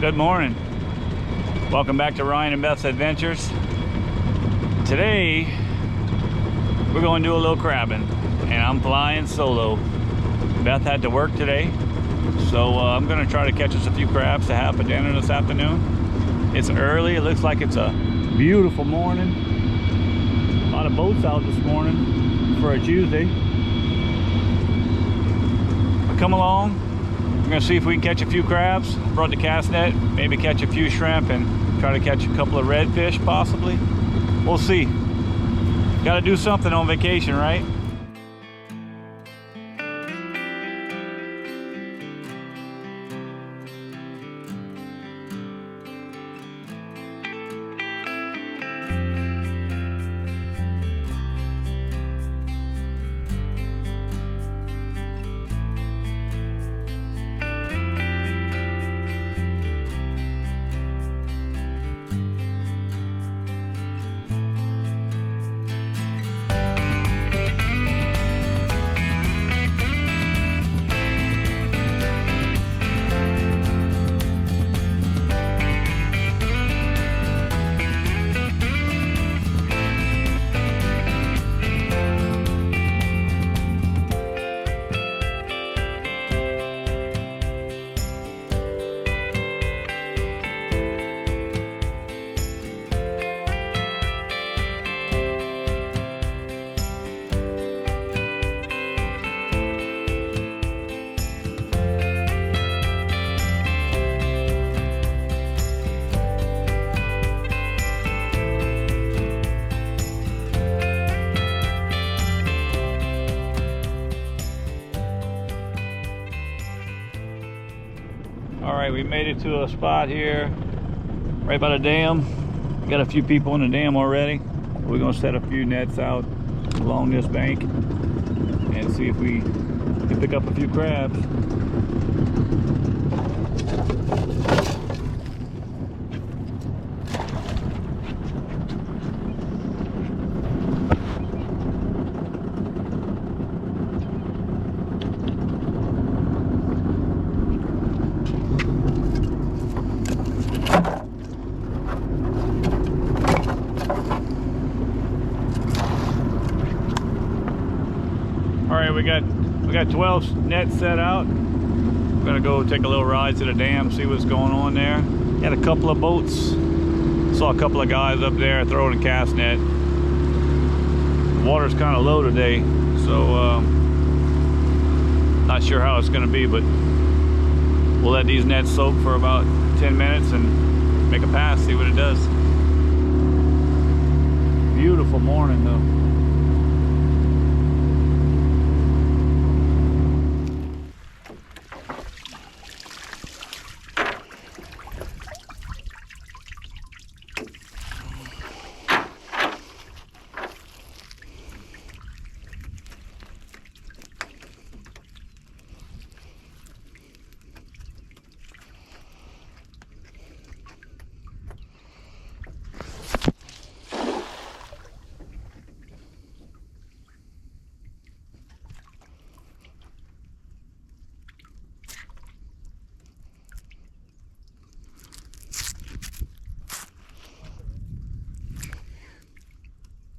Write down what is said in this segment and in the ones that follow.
Good morning. Welcome back to Ryan and Beth's Adventures. Today, we're going to do a little crabbing, and I'm flying solo. Beth had to work today, so I'm going to try to catch us a few crabs to have for dinner this afternoon. It's early. It looks like it's a beautiful morning. A lot of boats out this morning for a Tuesday. But come along. We're going to see if we can catch a few crabs. Brought the cast net, maybe catch a few shrimp and try to catch a couple of redfish possibly. We'll see. Got to do something on vacation, right? We made it to a spot here right by the dam. We got a few people in the dam already. We're gonna set a few nets out along this bank and see if we can pick up a few crabs. We got 12 nets set out. We're gonna go take a little ride to the dam, see what's going on there. Had a couple of boats. Saw a couple of guys up there throwing a cast net. The water's kind of low today, so not sure how it's gonna be, but we'll let these nets soak for about 10 minutes and make a pass, see what it does. Beautiful morning though.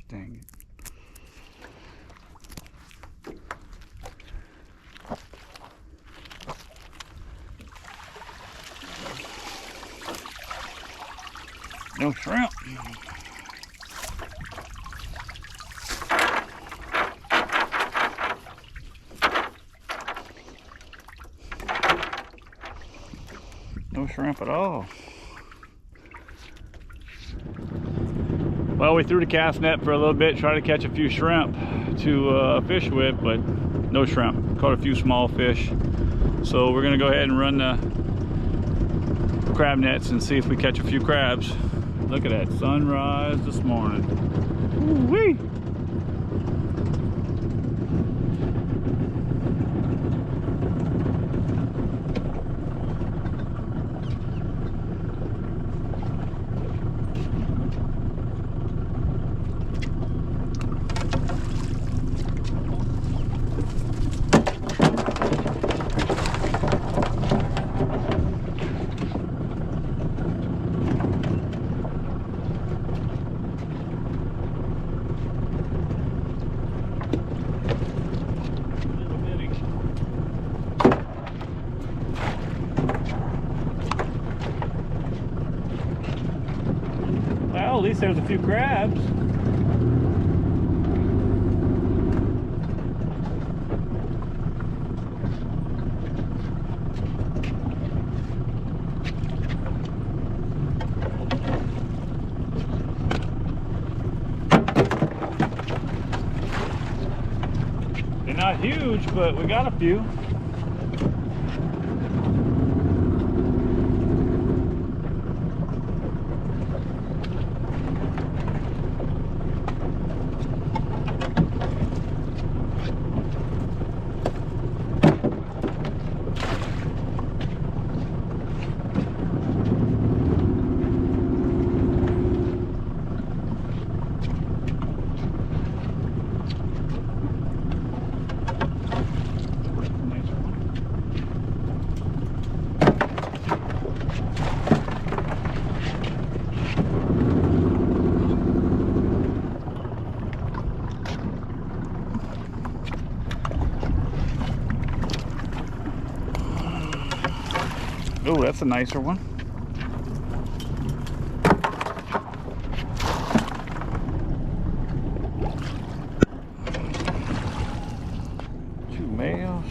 Dang it. No shrimp. No shrimp at all. Well, we threw the cast net for a little bit, tried to catch a few shrimp to fish with, but no shrimp. Caught a few small fish. So we're gonna go ahead and run the crab nets and see if we catch a few crabs. Look at that sunrise this morning. Woo-wee! Well, at least there's a few crabs. They're not huge, but we got a few. Oh, that's a nicer one. Two males.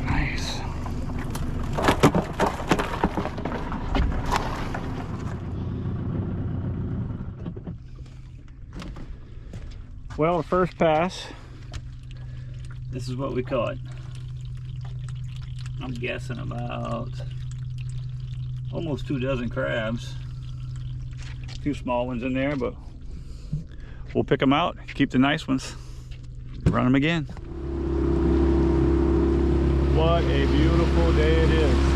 Nice. Well, the first pass, this is what we caught. I'm guessing about almost 2 dozen crabs. A few small ones in there, but we'll pick them out, keep the nice ones, run them again. What a beautiful day it is.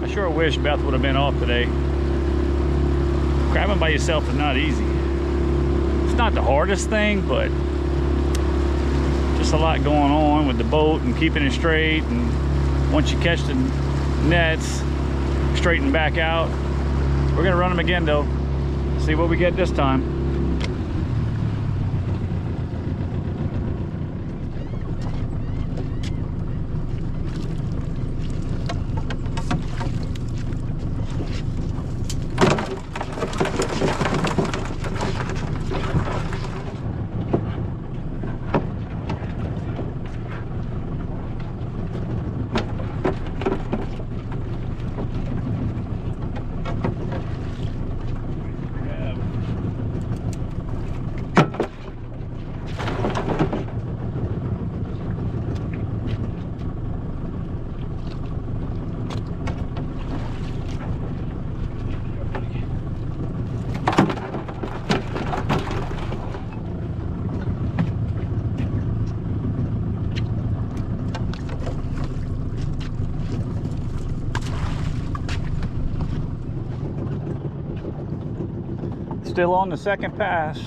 I sure wish Beth would have been off today. Crabbing by yourself is not easy. It's not the hardest thing, but just a lot going on with the boat and keeping it straight, and once you catch the nets, straighten back out. We're gonna run them again though, see what we get this time. Still on the second pass.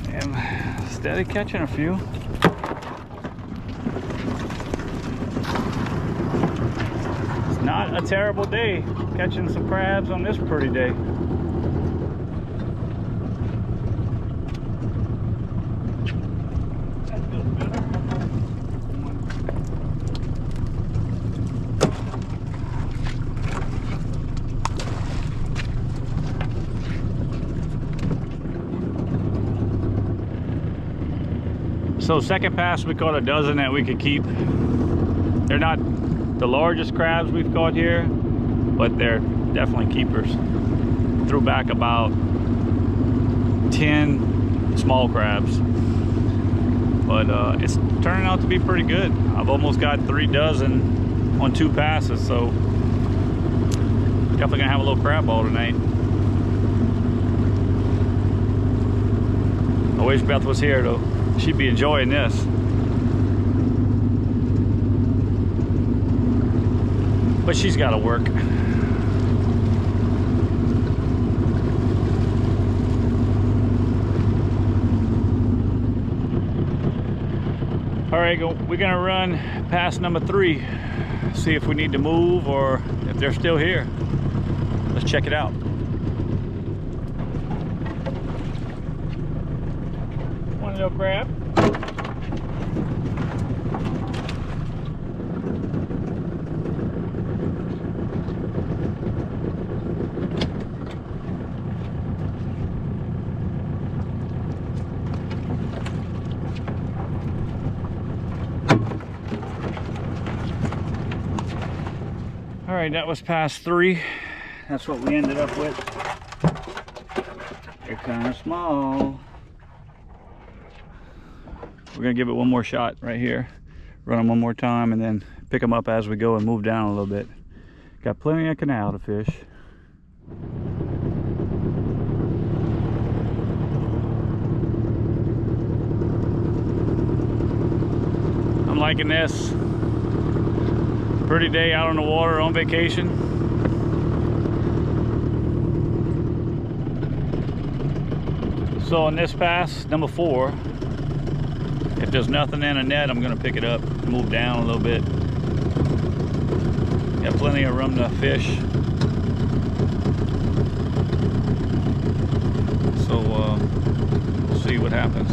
And steady catching a few. It's not a terrible day catching some crabs on this pretty day. So second pass, we caught a dozen that we could keep. They're not the largest crabs we've caught here, but they're definitely keepers. Threw back about 10 small crabs, but it's turning out to be pretty good. I've almost got 3 dozen on 2 passes, so definitely gonna have a little crab ball tonight. I wish Beth was here though. She'd be enjoying this. But she's got to work. All right, right, we're gonna run past number 3, see if we need to move or if they're still here. Let's check it out. One little crab. All right, that was past 3. That's what we ended up with. They're kind of small. We're gonna give it one more shot right here. Run them one more time and then pick them up as we go and move down a little bit. Got plenty of canal to fish. I'm liking this. Pretty day out on the water on vacation. So on this pass, number 4, if there's nothing in a net, I'm gonna pick it up, move down a little bit. Got plenty of room to fish. So we'll see what happens.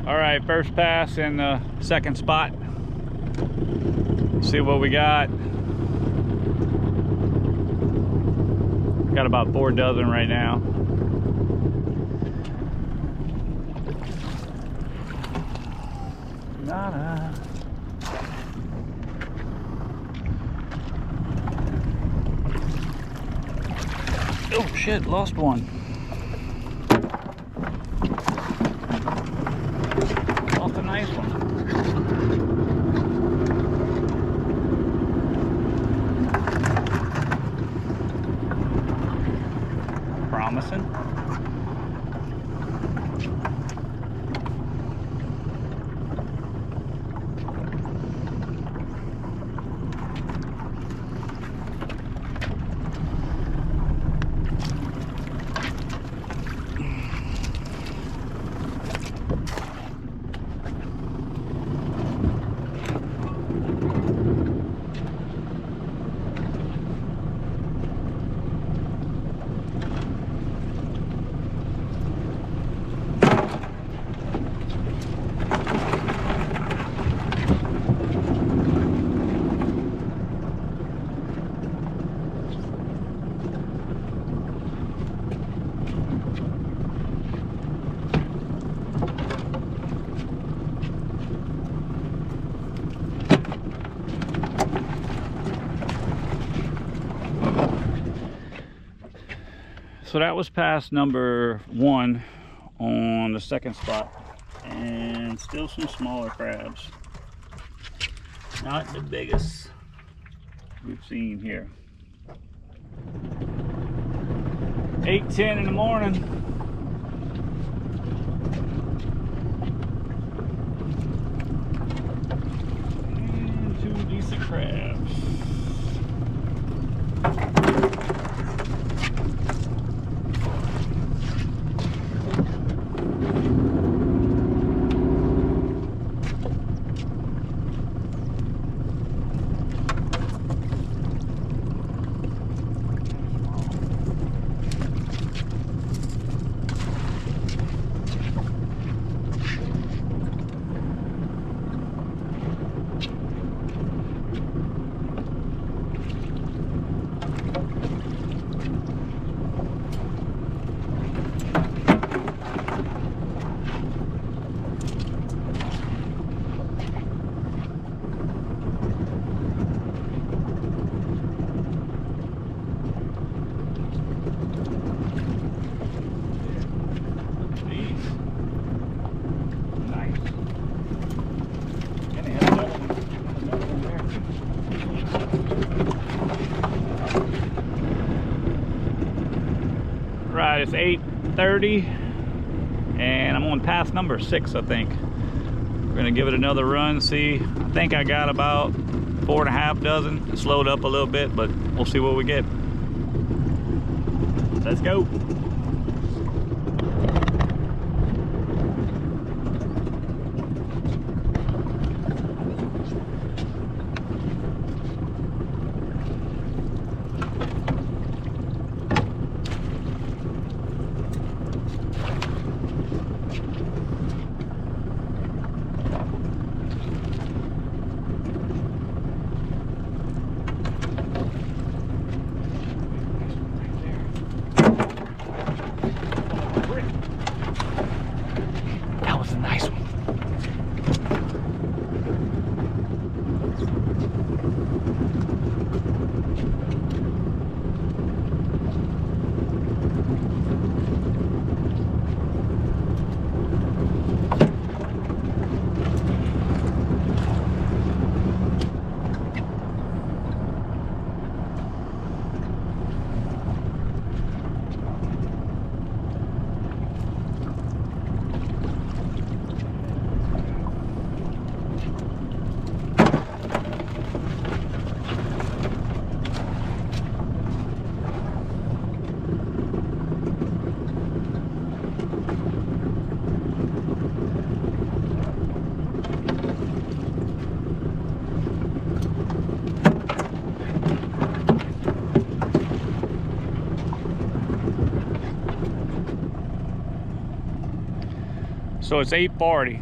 All right, first pass in the second spot. See what we got. Got about 4 dozen right now. Nada. Oh shit, lost one. Lost a nice one. Promising. So that was pass number 1 on the second spot, and still some smaller crabs. Not the biggest we've seen here. 8:10 in the morning. And 2 decent crabs. It's 8:30 and I'm on pass number 6, I think. We're gonna give it another run, see. I think I got about 4.5 dozen. It slowed up a little bit, but we'll see what we get. Let's go. That was a nice one. So it's 8:40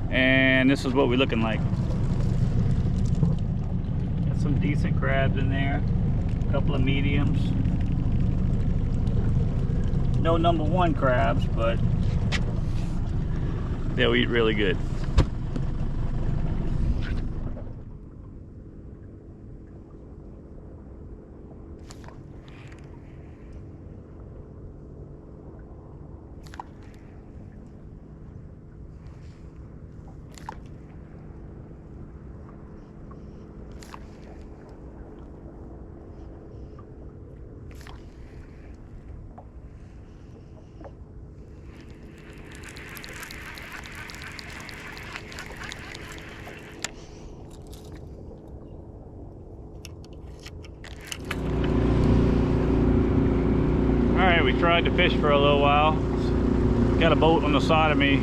and this is what we're looking like. Got some decent crabs in there, a couple of mediums. No #1 crabs, but they'll eat really good. We tried to fish for a little while. Got a boat on the side of me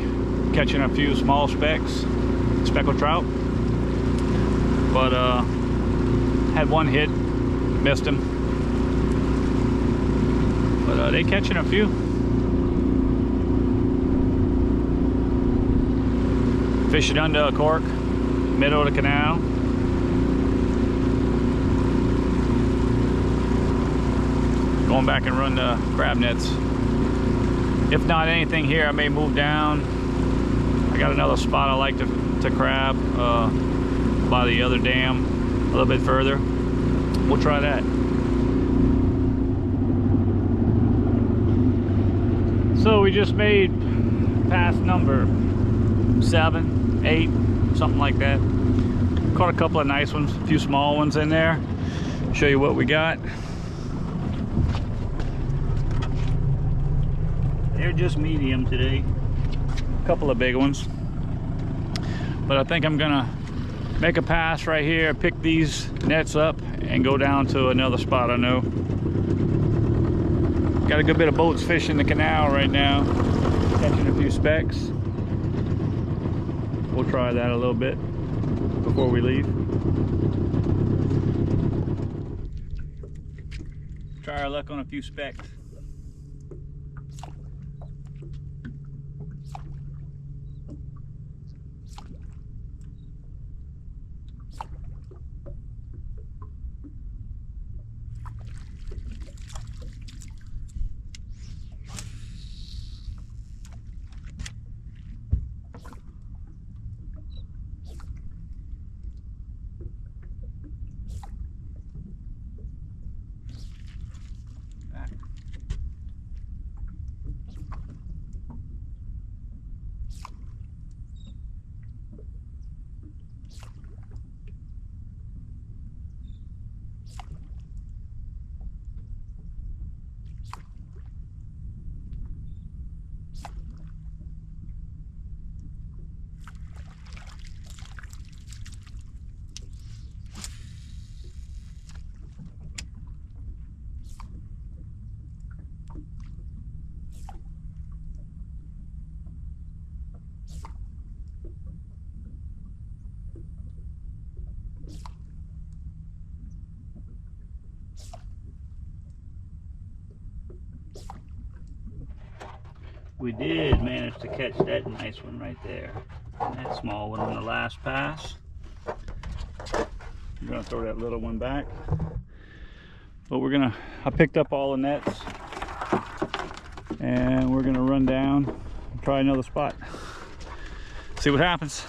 catching a few small speckled trout, but had one hit, missed him, but they catching a few. Fishing under a cork, middle of the canal. Going back and run the crab nets. If not anything here, I may move down. I got another spot I like to crab by the other dam a little bit further. We'll try that. So we just made pass number 7, 8, something like that. Caught a couple of nice ones, a few small ones in there. Show you what we got. They're just medium today. A couple of big ones. But I think I'm gonna make a pass right here, pick these nets up, and go down to another spot I know. Got a good bit of boats fishing the canal right now, catching a few specks. We'll try that a little bit before we leave. Try our luck on a few specks. We did manage to catch that nice one right there. That small one on the last pass. I'm gonna throw that little one back. But I picked up all the nets and we're gonna run down and try another spot. See what happens.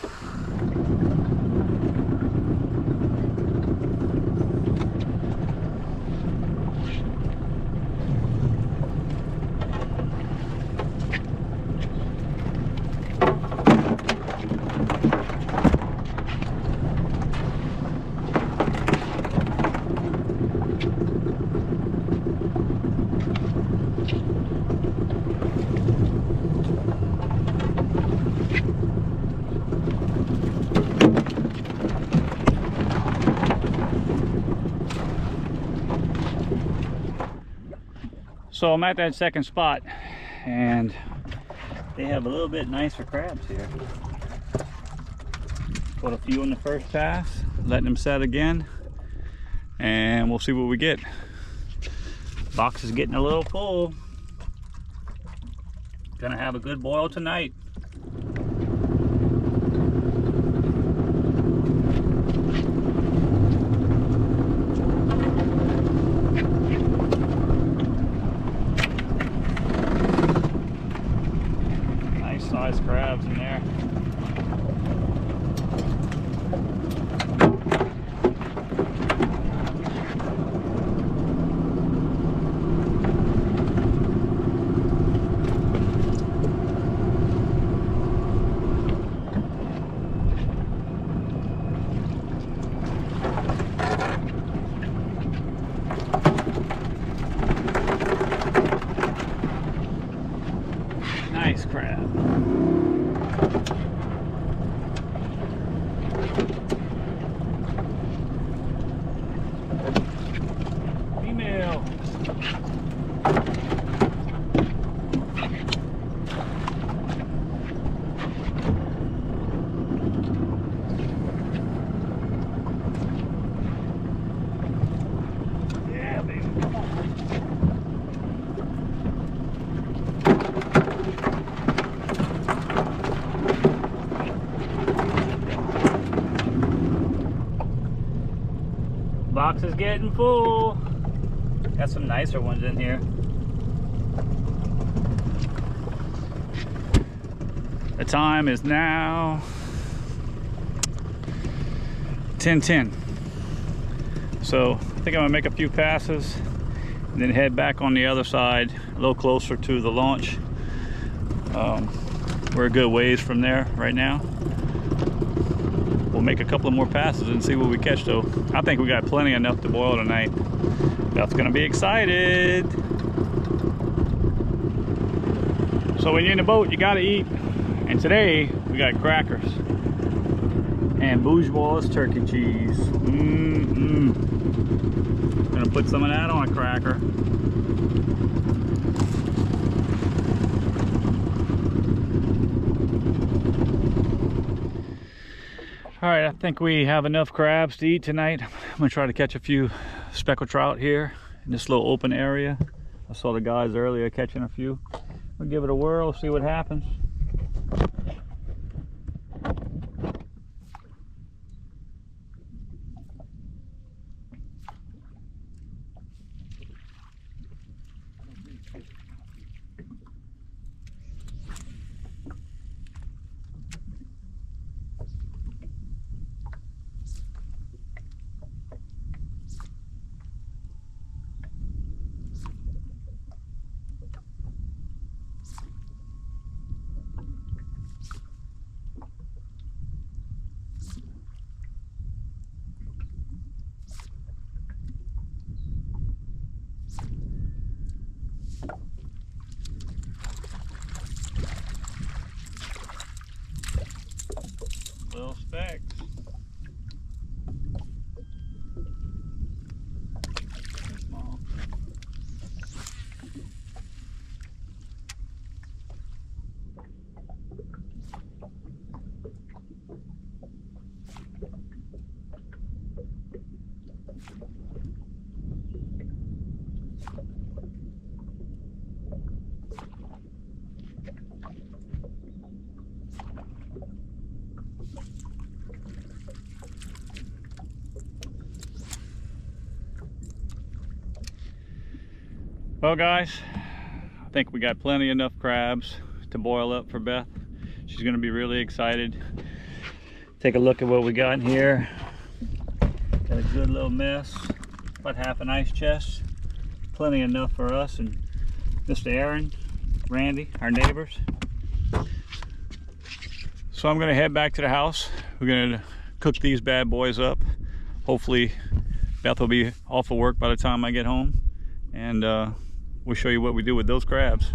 So I'm at that second spot and they have a little bit nicer crabs here. Put a few in the first pass, letting them set again, and we'll see what we get. Box is getting a little full. Gonna have a good boil tonight. Nice crabs in there. Nice crab. Female. Yeah, baby, come on. Box is getting full. Got some nicer ones in here. The time is now 10:10. So I think I'm gonna make a few passes and then head back on the other side, a little closer to the launch. We're a good ways from there right now. We'll make a couple of more passes and see what we catch though. I think we got plenty enough to boil tonight. Beth's gonna be excited. So when you're in the boat, you gotta eat. And today, we got crackers and bourgeois turkey cheese. Gonna put some of that on a cracker. All right, I think we have enough crabs to eat tonight. I'm gonna try to catch a few speckled trout here in this little open area. I saw the guys earlier catching a few. We'll give it a whirl, see what happens. Little specks. Small. Well guys, I think we got plenty enough crabs to boil up for Beth. She's gonna be really excited. Take a look at what we got in here. Got a good little mess, about half an ice chest. Plenty enough for us and Mr. Aaron, Randy, our neighbors. So I'm gonna head back to the house. We're gonna cook these bad boys up. Hopefully Beth will be off of work by the time I get home, and we'll show you what we do with those crabs.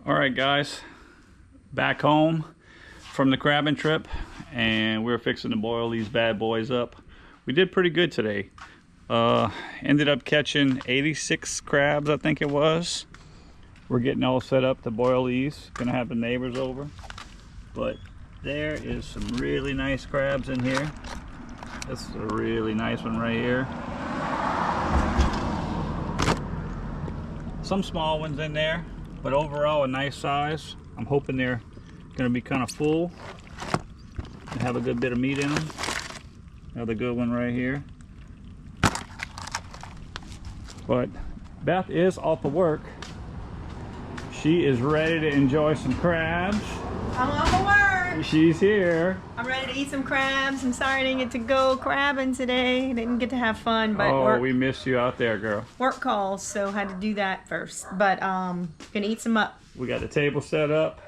All right guys, back home from the crabbing trip, and we're fixing to boil these bad boys up. We did pretty good today. Ended up catching 86 crabs, I think it was. We're getting all set up to boil these. Gonna have the neighbors over. But there is some really nice crabs in here. This is a really nice one right here. Some small ones in there, but overall a nice size. I'm hoping they're gonna be kind of full and have a good bit of meat in them. Another good one right here. But Beth is off of work. She is ready to enjoy some crabs. I'm off of work. She's here. I'm ready to eat some crabs. I'm sorry I didn't get to go crabbing today. Didn't get to have fun, but oh, we missed you out there, girl. Work calls, so had to do that first. But gonna eat some up. We got the table set up.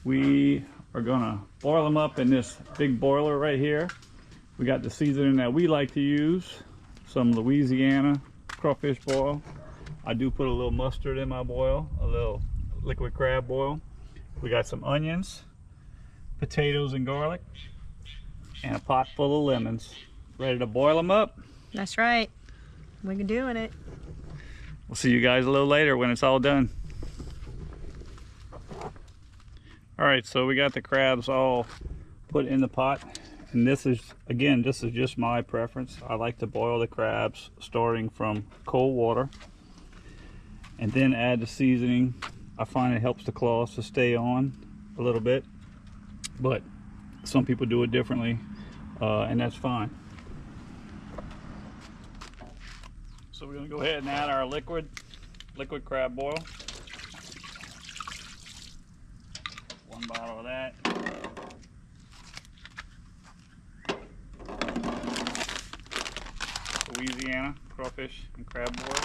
We are gonna boil them up in this big boiler right here. We got the seasoning that we like to use, some Louisiana crawfish boil. I do put a little mustard in my boil, a little liquid crab boil. We got some onions, potatoes and garlic, and a pot full of lemons. Ready to boil them up? That's right. We're doing it. We'll see you guys a little later when it's all done. All right, so we got the crabs all put in the pot. And this is, again, this is just my preference. I like to boil the crabs starting from cold water and then add the seasoning. I find it helps the claws to stay on a little bit, but some people do it differently, and that's fine. So we're gonna go ahead and add our liquid crab boil. One bottle of that. Louisiana crawfish and crab boil.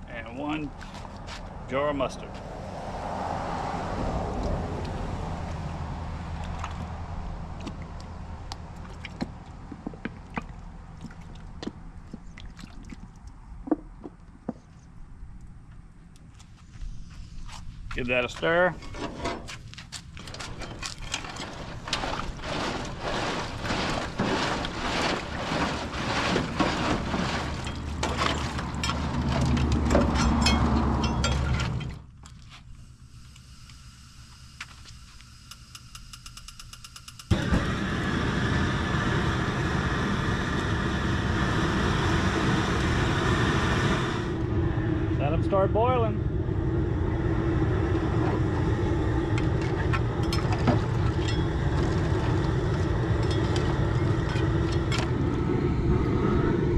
And 1 jar of mustard. Give that a stir. start boiling.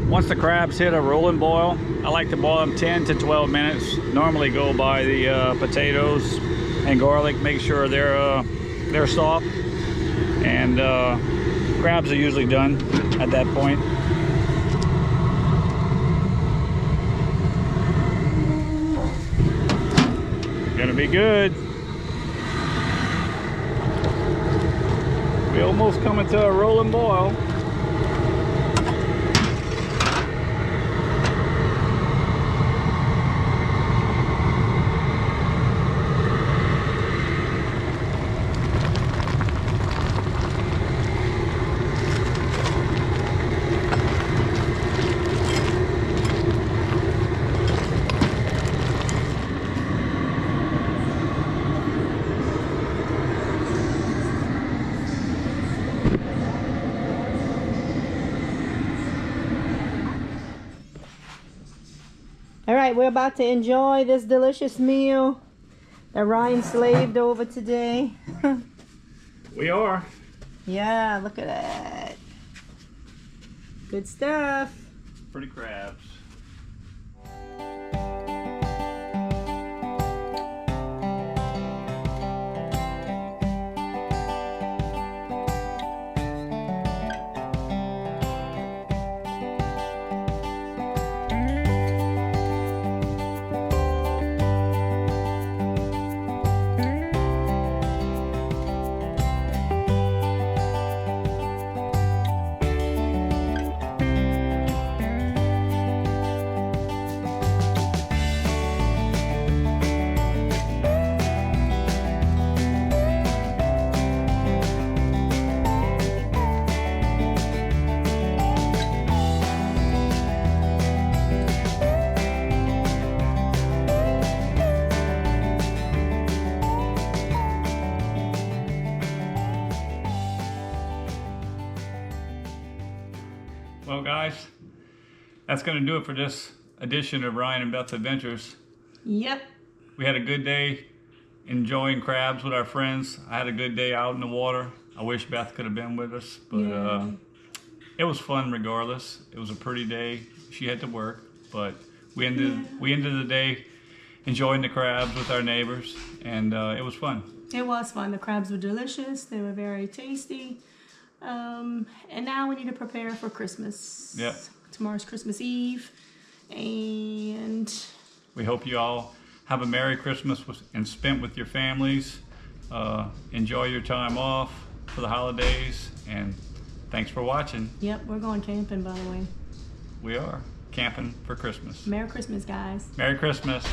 Once the crabs hit a rolling boil, I like to boil them 10 to 12 minutes. Normally go by the potatoes and garlic, make sure they're soft, and crabs are usually done at that point. Gonna be good. We almost coming to a rolling boil. All right, we're about to enjoy this delicious meal that Ryan slaved over today. We are. Yeah, look at that. Good stuff. Pretty crabs. Well guys, that's going to do it for this edition of Ryan and Beth's Adventures. Yep. We had a good day enjoying crabs with our friends. I had a good day out in the water. I wish Beth could have been with us, but it was fun regardless. It was a pretty day. She had to work, but we ended the day enjoying the crabs with our neighbors, and it was fun. It was fun. The crabs were delicious. They were very tasty. And now we need to prepare for Christmas. Yep. Tomorrow's Christmas Eve, and we hope you all have a Merry Christmas and spent with your families. Enjoy your time off for the holidays, and thanks for watching. Yep, we're going camping, by the way. We are camping for Christmas. Merry Christmas, guys. Merry Christmas.